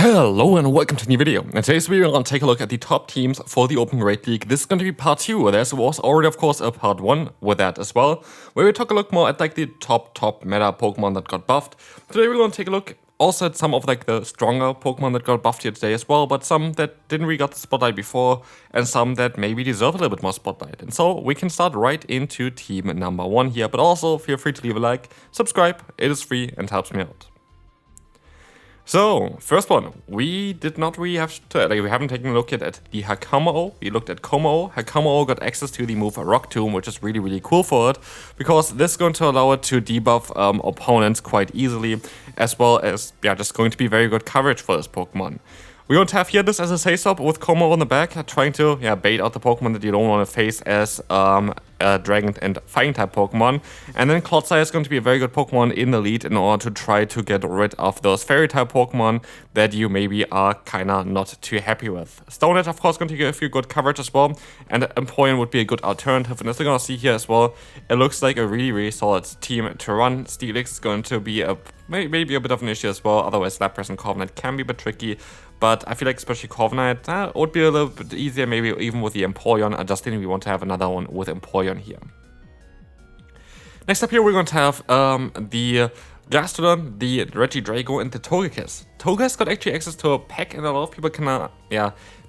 Hello and welcome to a new video. In today's video we're going to take a look at the top teams for the Open Great League. This is going to be part 2. There was already of course a part 1 with that as well, where we took a look more at like the top meta Pokemon that got buffed. Today we're going to take a look also at some of like the stronger Pokemon that got buffed here today as well, but some that didn't really got the spotlight before and some that maybe deserve a little bit more spotlight. And so we can start right into team number 1 here, but also feel free to leave a like, subscribe, it is free and helps me out. So, first one, we did not really have to, we haven't taken a look yet at the Hakamo. We looked at Como. Hakamo got access to the move Rock Tomb, which is really cool for it, because this is going to allow it to debuff opponents quite easily, as well as, just going to be very good coverage for this Pokemon. We're going to have here this as a Sace-Up with Como on the back, trying to bait out the Pokemon that you don't want to face as Dragon and Fighting type Pokemon. And then Clodsire is going to be a very good Pokemon in the lead in order to try to get rid of those Fairy type Pokemon that you maybe are kinda not too happy with. Stone Edge of course going to give you good coverage as well, and Empoleon would be a good alternative. And as we're going to see here as well, it looks like a really solid team to run. Steelix is going to be maybe a bit of an issue as well, otherwise Lapras and Corviknight can be a bit tricky. But I feel like especially Corviknight would be a little bit easier, maybe even with the Empoleon. I just think we want to have another one with Empoleon here. Next up here we're going to have the Gastrodon, the Regidrago, and the Togekiss. Togekiss got actually access to a pack, and a lot of people can not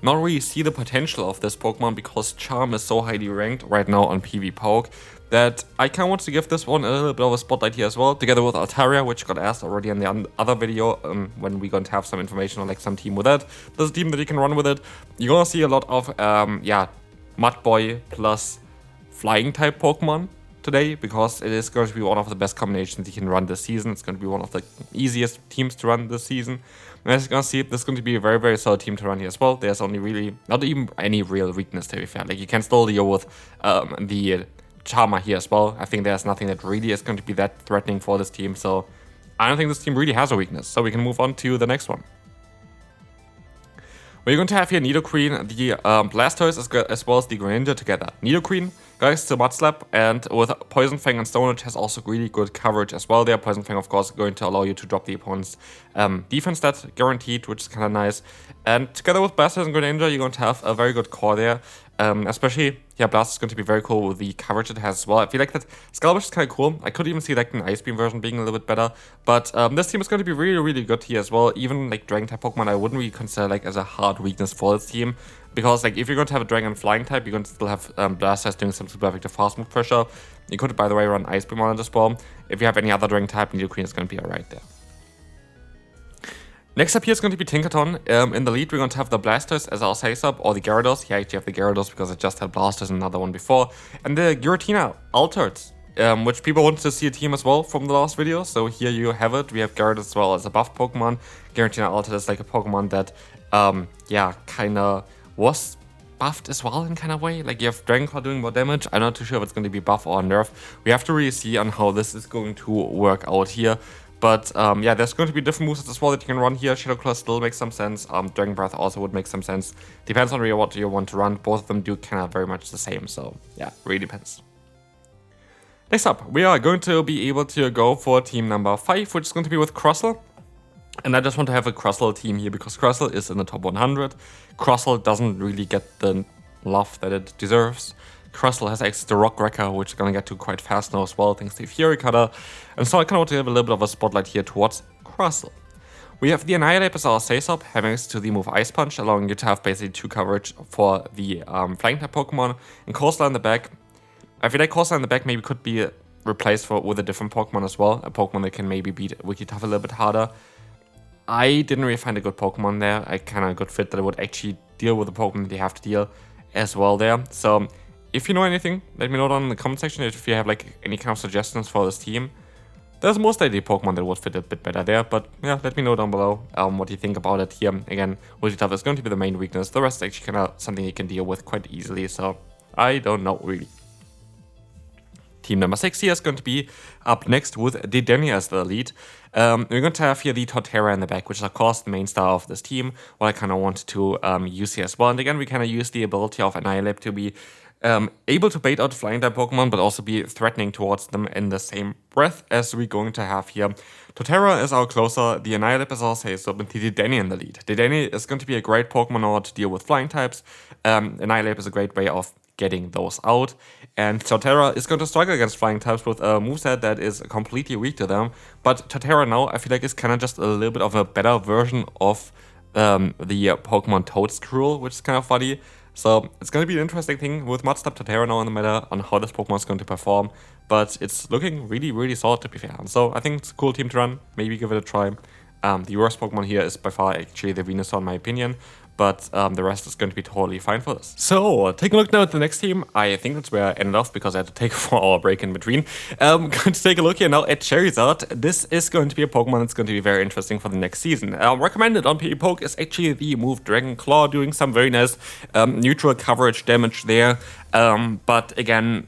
really see the potential of this Pokemon because Charm is so highly ranked right now on PvPoke that I kind of want to give this one a little bit of a spotlight here as well, together with Altaria, which got asked already in the other video when we're going to have some information on like some team with it. There's a team that you can run with it. You're going to see a lot of Mudboy plus Flying type Pokemon today, because it is going to be one of the best combinations you can run this season. It's going to be one of the easiest teams to run this season. And as you can see, this is going to be a very solid team to run here as well. There's only really, not even any real weakness to be fair. Like you can still deal with the Charmer here as well. I think there's nothing that really is going to be that threatening for this team. So I don't think this team really has a weakness. So we can move on to the next one. We're going to have here Nidoqueen, the Blastoise, as well as the Greninja together. Nidoqueen goes to Mud Slap, and with Poison Fang and Stone Edge has also really good coverage as well there. Poison Fang, of course, going to allow you to drop the opponent's defense stat guaranteed, which is kind of nice. And together with Blastoise and Greninja, you're going to have a very good core there. Especially, Blastoise is going to be very cool with the coverage it has as well. I feel like that Scalbush is kind of cool. I could even see like an Ice Beam version being a little bit better. But this team is going to be really good here as well. Even like Dragon type Pokemon, I wouldn't really consider like as a hard weakness for this team. Because like if you're going to have a Dragon Flying type, you're going to still have Blastoise doing some super effective fast move pressure. You could, by the way, run Ice Beam on it as well. If you have any other Dragon type, Nidoqueen is going to be alright there. Next up here is going to be Tinkaton. In the lead, we're going to have the Blastoise as our Sace-Up, or the Gyarados. Here I actually have the Gyarados because I just had Blastoise and another one before. And the Giratina Altered, which people wanted to see a team as well from the last video. So here you have it. We have Gyarados as well as a buff Pokemon. Giratina Altered is like a Pokemon that, kind of was buffed as well in kind of way. Like you have Dragon Claw doing more damage. I'm not too sure if it's going to be buff or nerf. We have to really see on how this is going to work out here. But there's going to be different moves as well that you can run here. Shadow Claw still makes some sense. Dragon Breath also would make some sense. Depends on really what you want to run. Both of them do kind of very much the same. So yeah, really depends. Next up, we are going to be able to go for team number 5, which is going to be with Crustle. And I just want to have a Crustle team here because Crustle is in the top 100. Crustle doesn't really get the love that it deserves. Crustle has access to Rock Wrecker, which is going to get to quite fast now as well, thanks to Fury Cutter. And so I kind of want to have a little bit of a spotlight here towards Crustle. We have the Annihilate as our Sace-Up, having access to the move Ice Punch, allowing you to have basically 2 coverage for the Flying type Pokemon. And Coastline in the back, I feel like Coastline in the back maybe could be replaced with a different Pokemon as well. A Pokemon that can maybe beat Wigglytuff a little bit harder. I didn't really find a good Pokemon there. I kind of got fit that it would actually deal with the Pokemon that you have to deal as well there. So if you know anything, let me know down in the comment section if you have like any kind of suggestions for this team. There's most likely Pokemon that would fit a bit better there, but yeah, let me know down below what you think about it here. Again, Wigglytuff is going to be the main weakness. The rest is actually kind of something you can deal with quite easily, so I don't know really. Team number 6 here is going to be up next with Dedenne as the lead. We're going to have here the Torterra in the back, which is of course the main star of this team. What I kind of wanted to use here as well. And again, we kind of use the ability of Annihilate to be able to bait out flying type Pokemon, but also be threatening towards them in the same breath as we're going to have here. Totera is our closer, the Annihilape is our Say-So, and the Dedenne in the lead. Dedenne is going to be a great Pokemon in order to deal with flying types. Annihilape is a great way of getting those out. And Totera is going to struggle against flying types with a moveset that is completely weak to them. But Totera now, I feel like, is kind of just a little bit of a better version of the Pokemon Toadstool, which is kind of funny. So it's going to be an interesting thing with Mudstep Totera now in the meta on how this Pokemon is going to perform. But it's looking really, really solid, to be fair. So I think it's a cool team to run. Maybe give it a try. The worst Pokemon here is by far actually the Venusaur, in my opinion. But the rest is going to be totally fine for this. So, taking a look now at the next team. I think that's where I ended off because I had to take a 4-hour break in between. Going to take a look here now at Charizard. This is going to be a Pokemon that's going to be very interesting for the next season. Recommended on PvPoke is actually the move Dragon Claw, doing some very nice neutral coverage damage there. But again,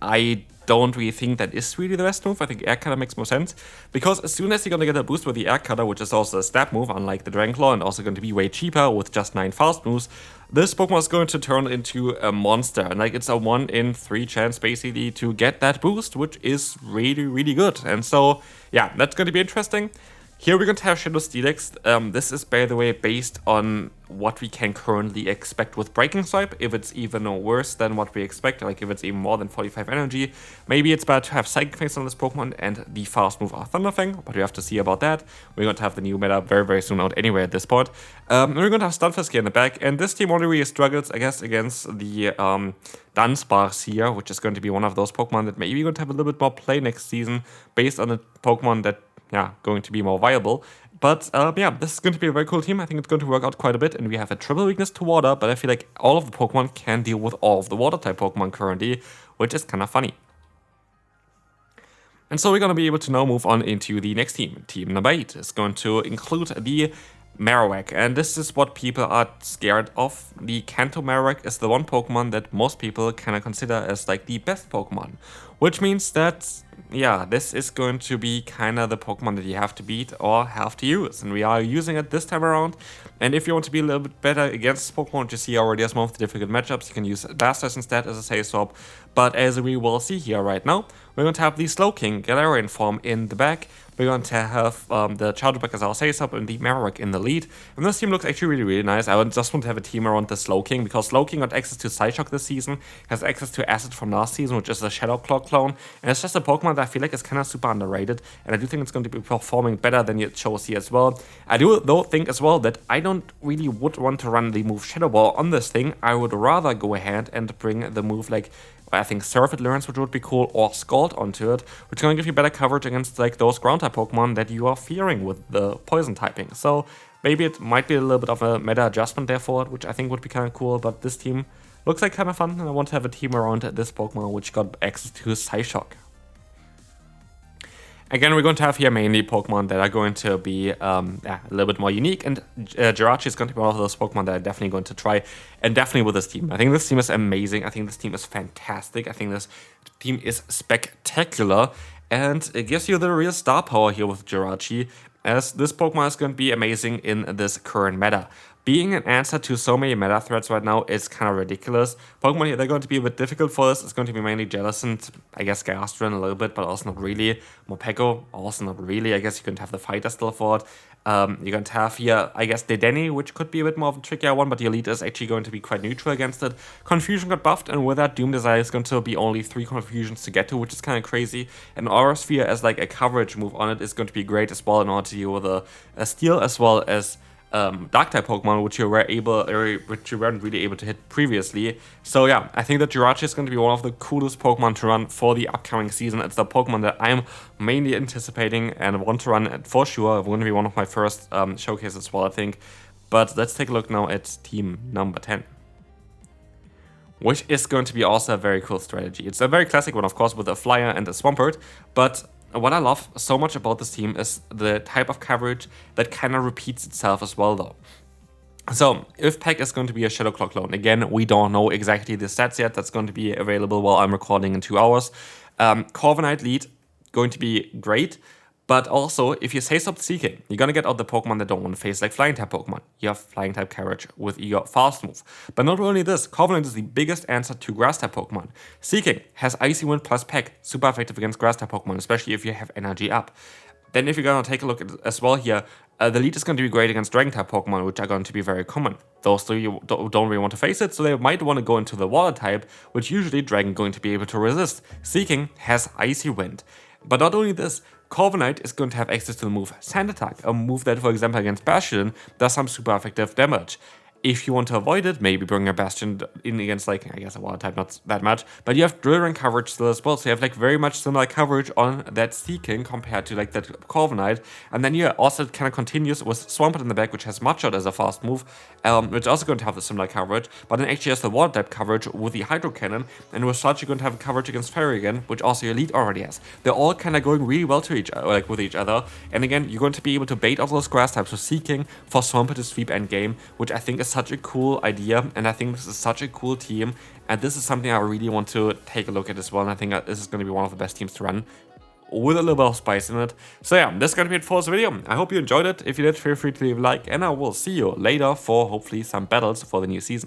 I don't really think that is really the best move. I think Air Cutter makes more sense, because as soon as you're gonna get a boost with the Air Cutter, which is also a stab move, unlike the Dragon Claw, and also going to be way cheaper with just 9 fast moves, this Pokemon is going to turn into a monster. And like, it's a 1 in 3 chance basically to get that boost, which is really, really good. And so, yeah, that's going to be interesting. Here we're going to have Shadow Steelix. This is, by the way, based on what we can currently expect with Breaking Swipe. If it's even worse than what we expect, like if it's even more than 45 energy, maybe it's better to have Psychic Phase on this Pokemon and the fast move or Thunder Fang, but we have to see about that. We're going to have the new meta very, very soon out anyway at this point. We're going to have Stunfisk here in the back, and this team only really struggles, I guess, against the Dunsparce here, which is going to be one of those Pokemon that maybe going to have a little bit more play next season based on a Pokemon that going to be more viable. But yeah, this is going to be a very cool team. I think it's going to work out quite a bit, and we have a triple weakness to water, but I feel like all of the Pokemon can deal with all of the water type Pokemon currently, which is kind of funny. And so we're going to be able to now move on into the next team. Team number 8 is going to include the Marowak, and this is what people are scared of. The Kanto Marowak is the one Pokemon that most people kind of consider as like the best Pokemon, which means that, yeah, this is going to be kind of the Pokemon that you have to beat or have to use, and we are using it this time around. And if you want to be a little bit better against this Pokemon, which you see already as one of the difficult matchups, you can use Blastoise instead as a Say Swap. But as we will see here right now, we're going to have the Slowking Galarian form in the back. We're going to have the Chargeback as our Say Swap and the Marowak in the lead. And this team looks actually really, really nice. I just want to have a team around the Slowking, because Slowking got access to Psyshock this season, has access to Acid from last season, which is a Shadow Claw clone. And it's just a Pokemon that I feel like is kind of super underrated. And I do think it's going to be performing better than it shows here as well. I do, though, think as well that I don't really would want to run the move Shadow Ball on this thing. I would rather go ahead and bring the move like, I think Surf It learns, which would be cool, or Scald onto it, which is going to give you better coverage against like those ground type Pokemon that you are fearing with the poison typing. So maybe it might be a little bit of a meta adjustment there for it, which I think would be kind of cool. But this team looks like kind of fun, and I want to have a team around this Pokemon which got access to Psyshock. Again, we're going to have here mainly Pokemon that are going to be a little bit more unique, and Jirachi is going to be one of those Pokemon that I'm definitely going to try, and definitely with this team. I think this team is amazing. I think this team is fantastic. I think this team is spectacular, and it gives you the real star power here with Jirachi, as this Pokemon is going to be amazing in this current meta. Being an answer to so many meta threats right now is kind of ridiculous. Pokemon here, they're going to be a bit difficult for this. It's going to be mainly Jellicent, I guess Gastron a little bit, but also not really. Morpeko, also not really. I guess you're going to have the Fighter still for it. You're going to have here, I guess, Dedenne, which could be a bit more of a trickier one, but the Elite is actually going to be quite neutral against it. Confusion got buffed, and with that, Doom Desire is going to be only 3 Confusions to get to, which is kind of crazy. And Aura Sphere as like a coverage move on it is going to be great as well in order to deal with a Steel as well as Dark-type Pokemon, which you weren't really able to hit previously. So yeah, I think that Jirachi is going to be one of the coolest Pokemon to run for the upcoming season. It's the Pokemon that I'm mainly anticipating and want to run for sure. It's going to be one of my first showcases as well, I think. But let's take a look now at team number 10. Which is going to be also a very cool strategy. It's a very classic one, of course, with a Flyer and a Swampert, but what I love so much about this team is the type of coverage that kind of repeats itself as well, though. So, if Peck is going to be a Shadow Claw clone, again, we don't know exactly the stats yet. That's going to be available while I'm recording in 2 hours. Corviknight lead, going to be great, But also, if you say stop Seeking, you're gonna get out the Pokemon that don't want to face like Flying type Pokemon. You have Flying type Carriage with your Fast Move. But not only this, Corviknight is the biggest answer to Grass type Pokemon. Seeking has Icy Wind plus Peck, super effective against Grass type Pokemon, especially if you have energy up. Then if you're gonna take a look at as well here, the lead is going to be great against Dragon type Pokemon, which are going to be very common. Those three you don't really want to face it, so they might want to go into the Water type, which usually Dragon going to be able to resist. Seeking has Icy Wind. But not only this, Corviknight is going to have access to the move Sand Attack, a move that, for example, against Bastion does some super effective damage. If you want to avoid it, maybe bring a Bastion in against, like, I guess a Water type, not that much. But you have Drill Ring coverage still as well, so you have, like, very much similar coverage on that Seeking compared to, like, that Corviknight. And then you also kind of continues with Swampert in the back, which has Mudshot as a fast move, which is also going to have a similar coverage. But then actually has the Water type coverage with the Hydro Cannon, and with such you're going to have coverage against Fairy again, which also your lead already has. They're all kind of going really well to with each other. And again, you're going to be able to bait all those Grass types, so Seeking for Swampert to sweep endgame, which I think is such a cool idea, and I think this is such a cool team, and this is something I really want to take a look at as well, and I think that this is going to be one of the best teams to run with a little bit of spice in it. So yeah, this is going to be it for this video. I hope you enjoyed it. If you did, feel free to leave a like, and I will see you later for hopefully some battles for the new season.